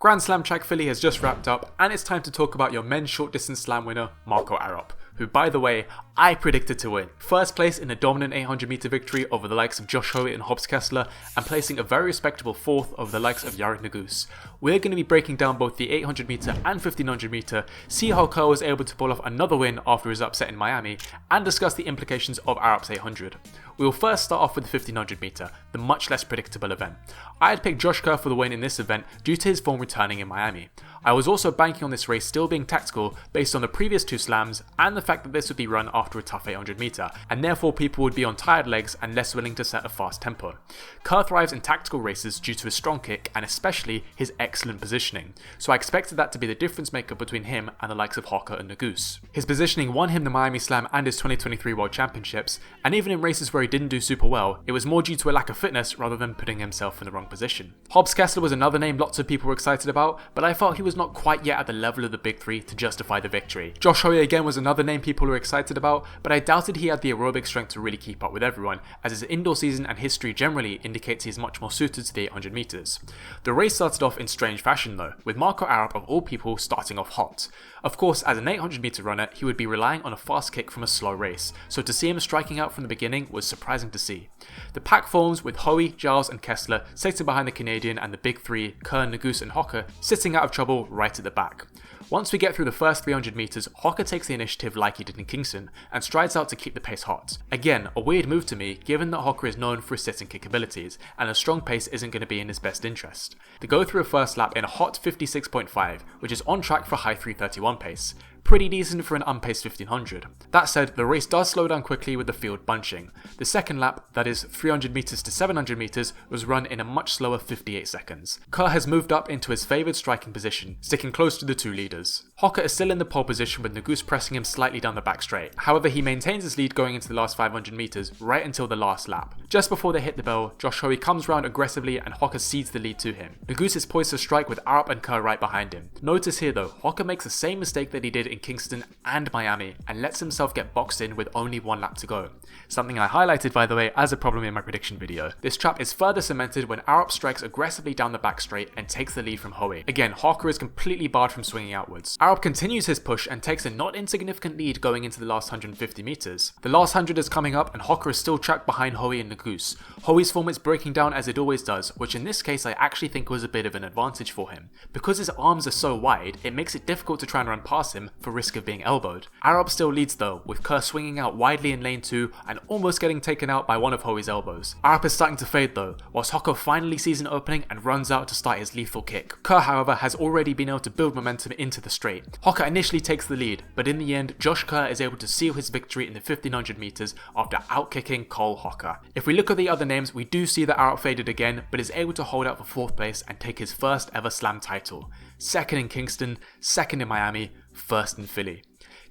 Grand Slam track Philly has just wrapped up, and it's time to talk about your men's short distance slam winner, Marco Arop, who, by the way, I predicted to win. First place in a dominant 800 meter victory over the likes of Josh Kerr and Hobbs Kessler, and placing a very respectable fourth over the likes of Yared Nuguse. We're going to be breaking down both the 800 meter and 1500 meter, see how Kerr was able to pull off another win after his upset in Miami, and discuss the implications of Arop's 800. We will first start off with the 1500 meter, the much less predictable event. I had picked Josh Kerr for the win in this event due to his form returning in Miami. I was also banking on this race still being tactical based on the previous two slams and the fact that this would be run after a tough 800 meter, and therefore people would be on tired legs and less willing to set a fast tempo. Kerr thrives in tactical races due to his strong kick and especially his excellent positioning, so I expected that to be the difference maker between him and the likes of Hocker and Nuguse. His positioning won him the Miami Slam and his 2023 World Championships, and even in races where he didn't do super well, it was more due to a lack of fitness rather than putting himself in the wrong position. Hobbs Kessler was another name lots of people were excited about, but I felt he was not quite yet at the level of the big three to justify the victory. Josh Kerr again was another name people were excited about, but I doubted he had the aerobic strength to really keep up with everyone, as his indoor season and history generally indicates he is much more suited to the 800 meters. The race started off in strange fashion though, with Marco Arop of all people starting off hot. Of course, as an 800 meter runner, he would be relying on a fast kick from a slow race, so to see him striking out from the beginning was surprising to see. The pack forms with Hoey, Giles and Kessler sitting behind the Canadian and the big three, Kerr, Nuguse and Hocker, sitting out of trouble right at the back. Once we get through the first 300 meters, Hocker takes the initiative like he did in Kingston and strides out to keep the pace hot. Again, a weird move to me given that Hocker is known for his sit and kick abilities and a strong pace isn't going to be in his best interest. They go through a first lap in a hot 56.5, which is on track for a high 3:31 pace. Pretty decent for an unpaced 1500. That said, the race does slow down quickly with the field bunching. The second lap, that is 300 meters to 700 meters, was run in a much slower 58 seconds. Kerr has moved up into his favoured striking position, sticking close to the two leaders. Hocker is still in the pole position with Nuguse pressing him slightly down the back straight. However, he maintains his lead going into the last 500 meters right until the last lap. Just before they hit the bell, Josh Kerr comes round aggressively and Hocker cedes the lead to him. Nuguse is poised to strike with Arop and Kerr right behind him. Notice here though, Hocker makes the same mistake that he did in Kingston and Miami and lets himself get boxed in with only one lap to go. Something I highlighted by the way as a problem in my prediction video. This trap is further cemented when Arop strikes aggressively down the back straight and takes the lead from Hoey. Again, Hocker is completely barred from swinging outwards. Arop continues his push and takes a not insignificant lead going into the last 150 meters. The last 100 is coming up and Hocker is still tracked behind Hoey and Nuguse. Hoey's form is breaking down as it always does, which in this case I actually think was a bit of an advantage for him. Because his arms are so wide, it makes it difficult to try and run past him for risk of being elbowed. Arop still leads though, with Kerr swinging out widely in lane 2 and almost getting taken out by one of Hoey's elbows. Arop is starting to fade though, whilst Hocker finally sees an opening and runs out to start his lethal kick. Kerr however has already been able to build momentum into the straight. Hocker initially takes the lead, but in the end Josh Kerr is able to seal his victory in the 1500 meters after outkicking Cole Hocker. If we look at the other names, we do see that Arop faded again, but is able to hold out for 4th place and take his first ever slam title. 2nd in Kingston, 2nd in Miami, 1st in Philly.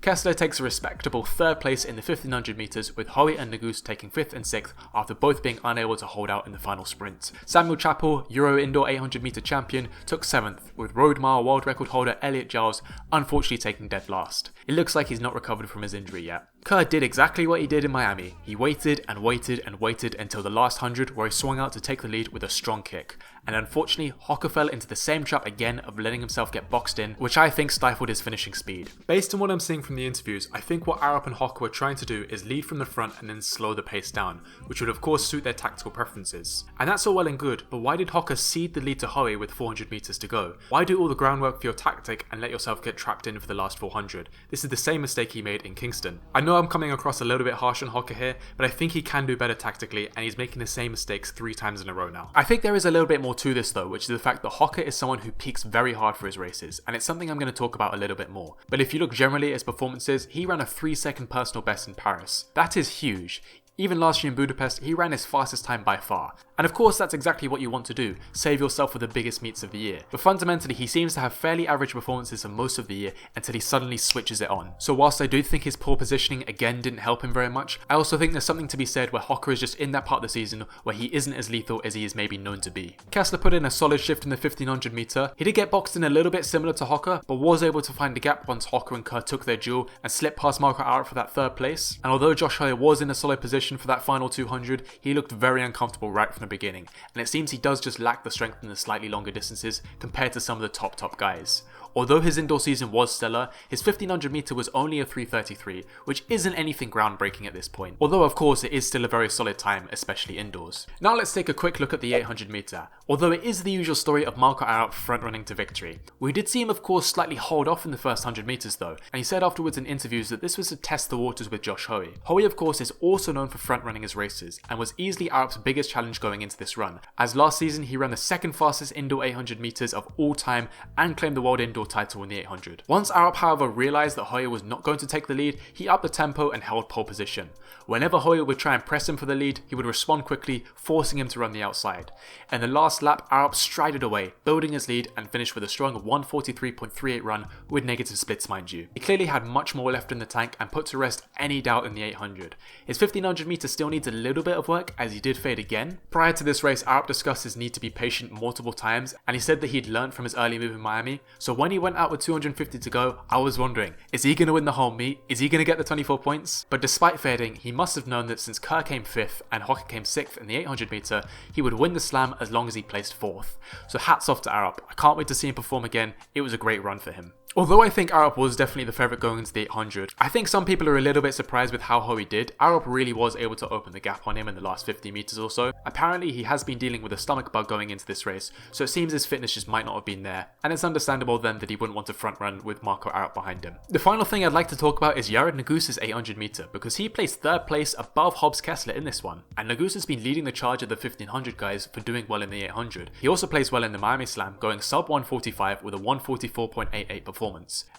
Kessler takes a respectable 3rd place in the 1500 meters, with Hoey and Nuguse taking 5th and 6th after both being unable to hold out in the final sprint. Samuel Chappell, Euro Indoor 800 meter champion, took 7th, with road mile world record holder Elliot Giles unfortunately taking dead last. It looks like he's not recovered from his injury yet. Kerr did exactly what he did in Miami. He waited and waited and waited until the last 100 where he swung out to take the lead with a strong kick. And unfortunately, Hocker fell into the same trap again of letting himself get boxed in, which I think stifled his finishing speed. Based on what I'm seeing from the interviews, I think what Arop and Hocker were trying to do is lead from the front and then slow the pace down, which would of course suit their tactical preferences. And that's all well and good, but why did Hocker cede the lead to Hoey with 400 meters to go? Why do all the groundwork for your tactic and let yourself get trapped in for the last 400? This is the same mistake he made in Kingston. I know I'm coming across a little bit harsh on Hocker here, but I think he can do better tactically and he's making the same mistakes 3 times in a row now. I think there is a little bit more to this though, which is the fact that Hocker is someone who peaks very hard for his races, and it's something I'm going to talk about a little bit more. But if you look generally at his performances, he ran a 3-second personal best in Paris. That is huge. Even last year in Budapest, he ran his fastest time by far. And of course that's exactly what you want to do, save yourself for the biggest meets of the year. But fundamentally he seems to have fairly average performances for most of the year until he suddenly switches it on. So whilst I do think his poor positioning again didn't help him very much, I also think there's something to be said where Hocker is just in that part of the season where he isn't as lethal as he is maybe known to be. Kessler put in a solid shift in the 1500 meter. He did get boxed in a little bit similar to Hocker, but was able to find a gap once Hocker and Kerr took their duel and slipped past Marco Arop for that 3rd place. And although Josh Kerr was in a solid position, position for that final 200, he looked very uncomfortable right from the beginning, and it seems he does just lack the strength in the slightly longer distances compared to some of the top guys. Although his indoor season was stellar, his 1500 meter was only a 3:33, which isn't anything groundbreaking at this point. Although of course it is still a very solid time, especially indoors. Now let's take a quick look at the 800 meter. Although it is the usual story of Marco Arop front running to victory. We did see him of course slightly hold off in the first 100 meters though, and he said afterwards in interviews that this was to test the waters with Josh Kerr. Kerr of course is also known for front running his races, and was easily Arop's biggest challenge going into this run, as last season he ran the second fastest indoor 800 meters of all time and claimed the world indoor title in the 800. Once Arop however realised that Kerr was not going to take the lead, he upped the tempo and held pole position. Whenever Kerr would try and press him for the lead, he would respond quickly, forcing him to run the outside. In the last lap, Arop strided away, building his lead and finished with a strong 1:43.38 run with negative splits mind you. He clearly had much more left in the tank and put to rest any doubt in the 800. His 1500 meter still needs a little bit of work, as he did fade again. Prior to this race, Arop discussed his need to be patient multiple times, and he said that he'd learned from his early move in Miami, so when he went out with 250 to go, I was wondering, is he going to win the whole meet? Is he going to get the 24 points? But despite fading, he must have known that since Kerr came 5th and Kerr came 6th in the 800 meter, he would win the slam as long as he placed 4th. So hats off to Arop. I can't wait to see him perform again. It was a great run for him. Although I think Arop was definitely the favourite going into the 800, I think some people are a little bit surprised with how Kerr did. Arop really was able to open the gap on him in the last 50 metres or so. Apparently he has been dealing with a stomach bug going into this race, so it seems his fitness just might not have been there, and it's understandable then that he wouldn't want to front run with Marco Arop behind him. The final thing I'd like to talk about is Yared Nuguse's 800 metre, because he placed 3rd place above Hobbs Kessler in this one, and Nuguse has been leading the charge of the 1500 guys for doing well in the 800. He also placed well in the Miami Slam, going sub 145 with a 144.88 performance.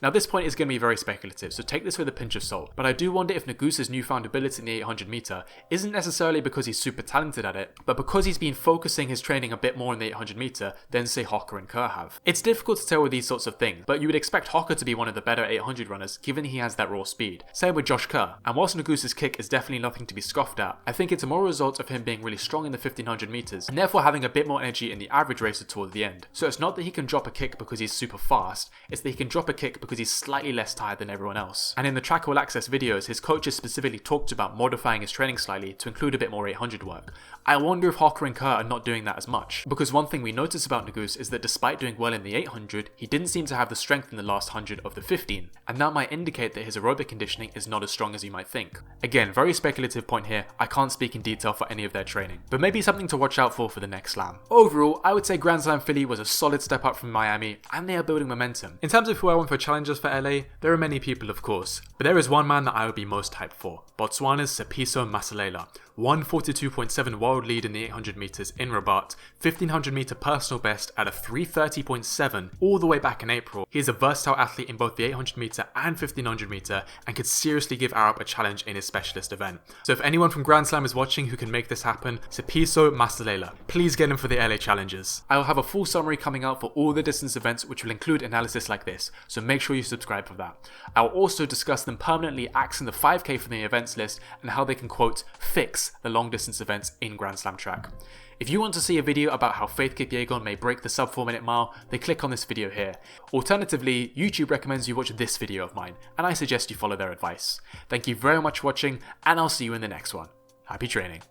Now this point is going to be very speculative, so take this with a pinch of salt, but I do wonder if Nuguse's newfound ability in the 800 meter isn't necessarily because he's super talented at it, but because he's been focusing his training a bit more in the 800 meter than say Kerr and Kerr have. It's difficult to tell with these sorts of things, but you would expect Kerr to be one of the better 800 runners given he has that raw speed. Same with Josh Kerr, and whilst Nuguse's kick is definitely nothing to be scoffed at, I think it's a more result of him being really strong in the 1500 meters and therefore having a bit more energy in the average racer toward the end. So it's not that he can drop a kick because he's super fast, it's that he can drop a kick because he's slightly less tired than everyone else. And in the Track All Access videos, his coaches specifically talked about modifying his training slightly to include a bit more 800 work. I wonder if Kerr and Kerr are not doing that as much, because one thing we notice about Nuguse is that despite doing well in the 800, he didn't seem to have the strength in the last 100 of the 15, and that might indicate that his aerobic conditioning is not as strong as you might think. Again, very speculative point here, I can't speak in detail for any of their training, but maybe something to watch out for the next slam. Overall, I would say Grand Slam Philly was a solid step up from Miami, and they are building momentum. In terms of who I want for challengers for LA, there are many people of course, but there is one man that I would be most hyped for, Botswana's Sepiso Masalela. 142.7 world lead in the 800 meters in Rabat, 1500 meter personal best at a 330.7 all the way back in April. He is a versatile athlete in both the 800 meter and 1500 meter and could seriously give Arop a challenge in his specialist event. So if anyone from Grand Slam is watching who can make this happen, Sepiso Masalela, please get him for the LA Challengers. I will have a full summary coming out for all the distance events, which will include analysis like this, so make sure you subscribe for that. I will also discuss them permanently axing the 5k from the events list and how they can quote fix the long distance events in Grand Slam track. If you want to see a video about how Faith Kipyegon may break the sub 4 minute mile, then click on this video here. Alternatively, YouTube recommends you watch this video of mine, and I suggest you follow their advice. Thank you very much for watching, and I'll see you in the next one. Happy training.